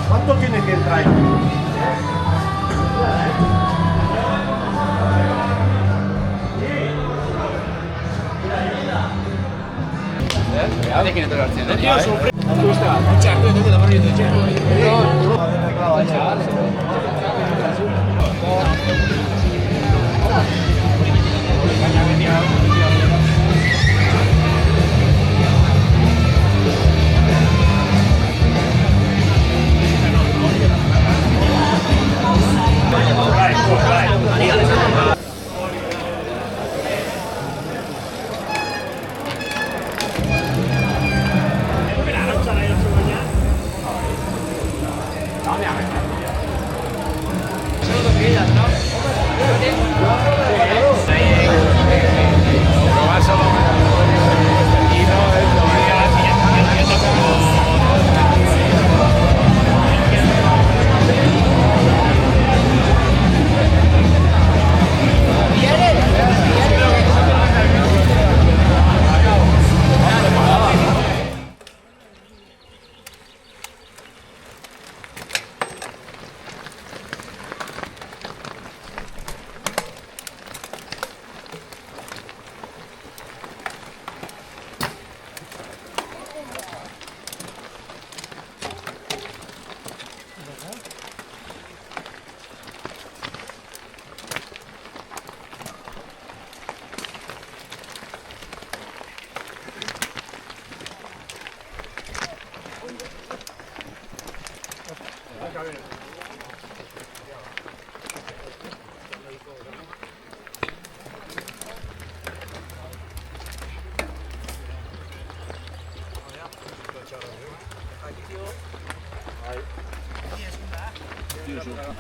¿Cuánto tiene que entrar?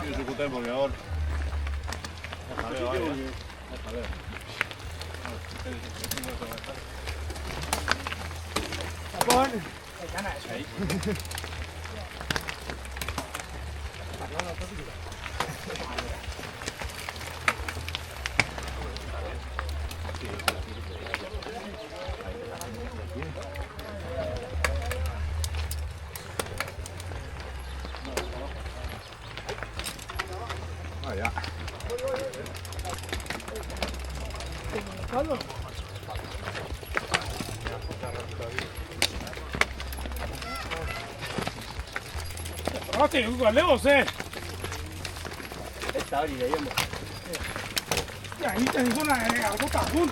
Kyysy kuten voi on. Con. Cái này sấy. Ja. Roti, valeu você. Está ali aí, amor. E aí, tem isso na né, algo tá ruim.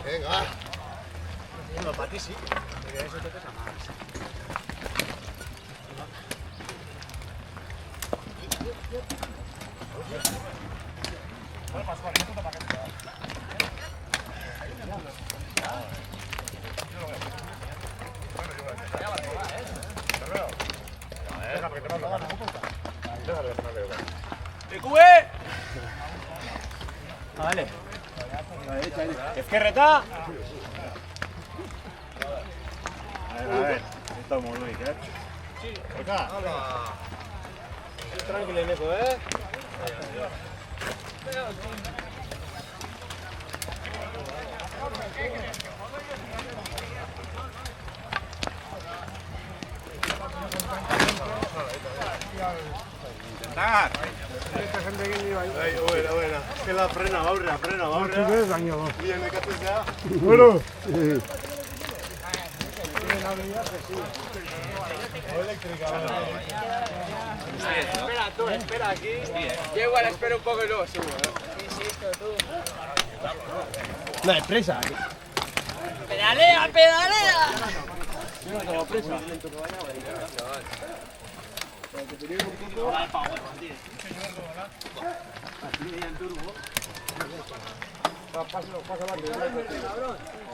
Venga. No, para ti sí. Porque eso te pesa más. ¡Cube! Vale. Ezkerreta. A ver. Esto es muy Luis, ¿eh? Sí. Acá. Tranquilo, Neko, ¿eh? Intentar. Buena. Que la frena, aurrea. Viene que sea. Bueno. Eléctrica. Espera tú, espera aquí. Yo igual espero un poco y luego subo. Insisto, tú. No hay presa. ¡Pedalea, pedalea! No tengo presa.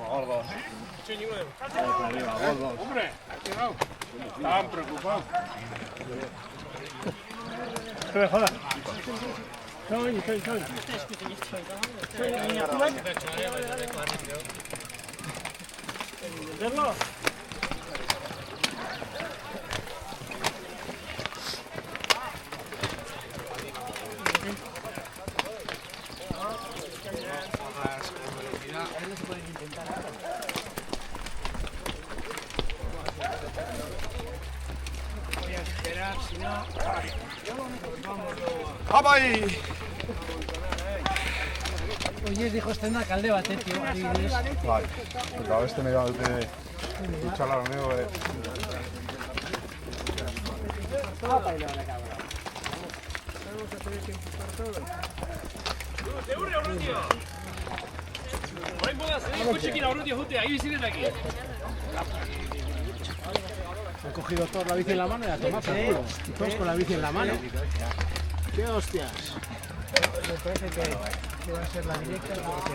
Gordo. Hombre, estaban preocupados. ¡Vamos ahí! Oye, dijo estena kalde batetik, adibidez. Bai, eta beste nire dute utxalar honego Han cogido todos la bici en la mano y a tomar por culo. Todos con la bici en la mano. ¡Qué hostias! Me parece que va a ser la directa porque...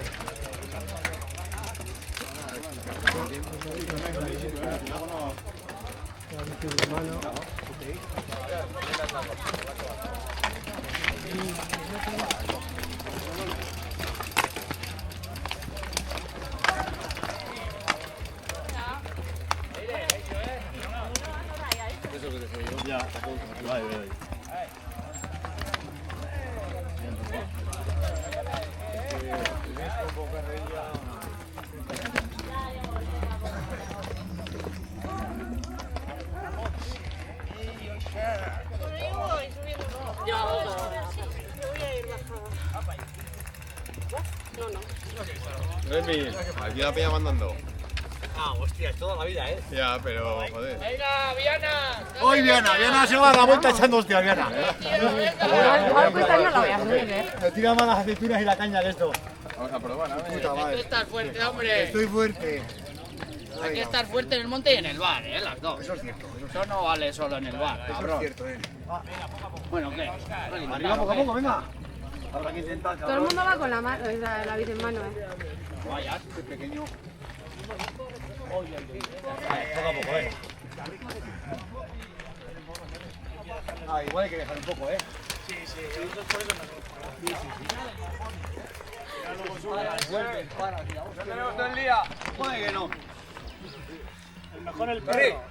La bici en la mano. Ya, bai. Aquí la peña mandando. Ah, hostia, es toda la vida, ¿eh? Ya, pero joder. ¡Venga, Viana! Hoy Viana se va a la vuelta echando hostias, Viana. Igual pues esta no la voy a hacer, ¿eh? Me tira más las aceitunas y la caña que esto. Vamos a probar, a ver. Puta Hay que madre. estar fuerte, hombre. Estoy fuerte. Hay que estar fuerte en el monte y en el bar, las dos. Eso es cierto. Eso no vale solo en el bar, Eso es cabrón. cierto, Bueno, ¿qué? Arriba poco a poco, venga. Habrá que intentar, Todo el mundo va con la bici en mano, ¿eh? Vaya. pequeño. Poco a poco, venga. Ah, igual hay que dejar un poco, ¿eh? Sí. Tenemos todo el día. Joder que no. El mejor el perro.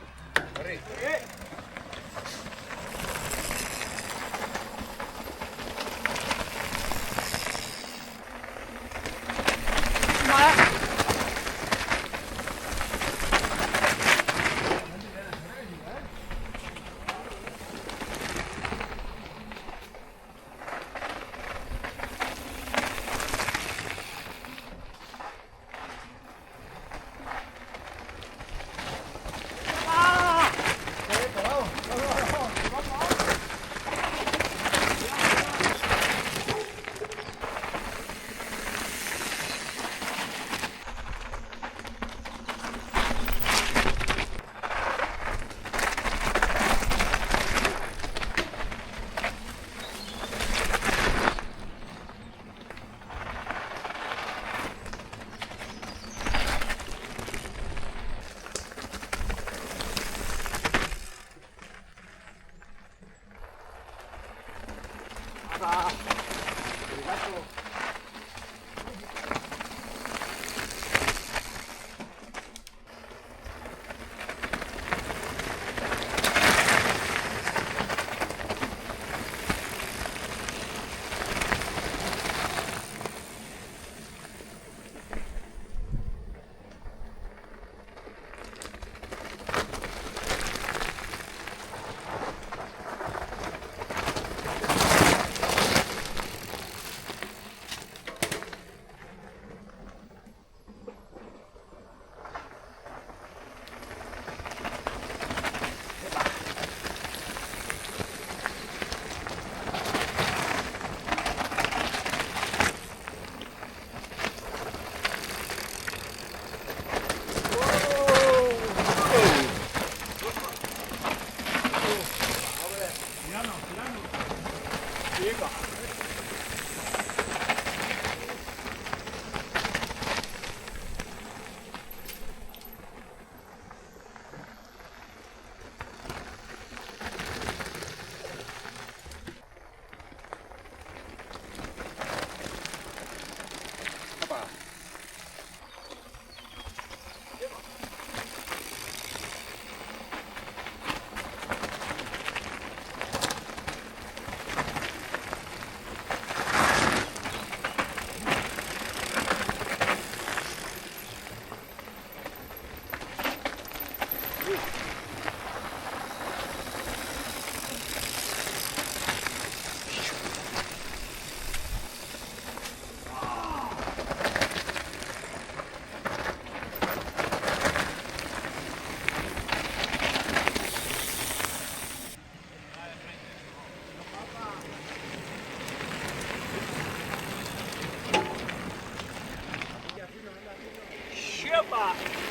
Xepa!